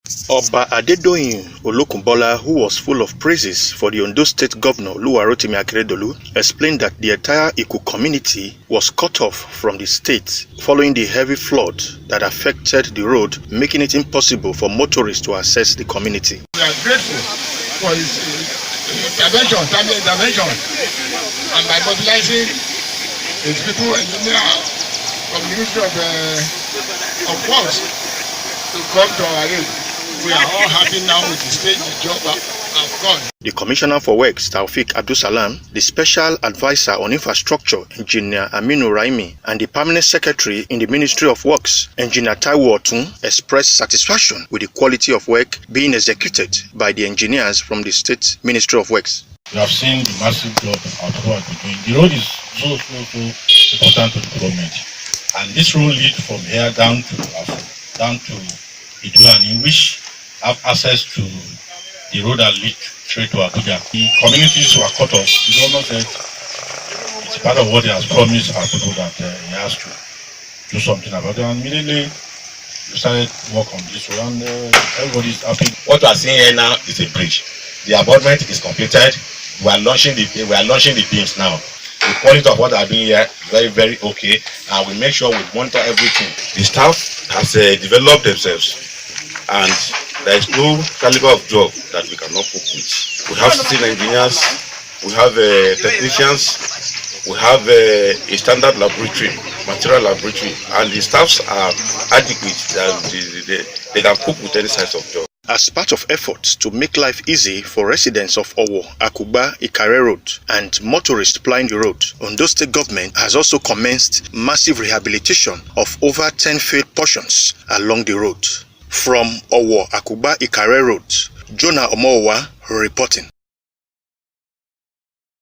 Oba ADEDOYIN OLOKUNBOLA, who was full of praises for the Ondo State Governor explained that the entire Ikun community was cut off from the state following the heavy flood that affected the road, making it impossible for motorists to access the community. We are grateful for his intervention, timely intervention, and by mobilizing his people, engineers from the Ministry of Works to come to our aid. We are all happy now with the state job have gone. The Commissioner for Works, TAOFIK ABDULSALAM, the Special Advisor on Infrastructure, Engineer Aminu Raimi, and the Permanent Secretary in the Ministry of Works, Engineer TAIWO OTUN, expressed satisfaction with the quality of work being executed by the engineers from the State Ministry of Works. We have seen the massive job Afo-Ido are doing. The road is so important to the government, and this road leads from here down to Afo-Ido, which have access to the road that leads straight to Abuja. The communities were cut off. The governor said it's part of what he has promised our people that he has to do something about it. And immediately we started work on this road, and everybody's happy. What we are seeing here now is a bridge. The abutment is completed. We are launching the beams now. The quality of what they are doing here is very okay, and we make sure we monitor everything. The staff has developed themselves, and there is no caliber of job that we cannot cope with. We have civil engineers, we have technicians, we have a standard laboratory, material laboratory, and the staffs are adequate. They can cope with any size of job. As part of efforts to make life easy for residents of Owo, Akuba, Ikare Road and motorists plying the road, Ondo State Government has also commenced massive rehabilitation of over 10 failed portions along the road. From Owo, Akuba, Ikare Road, Jonah Omowa reporting.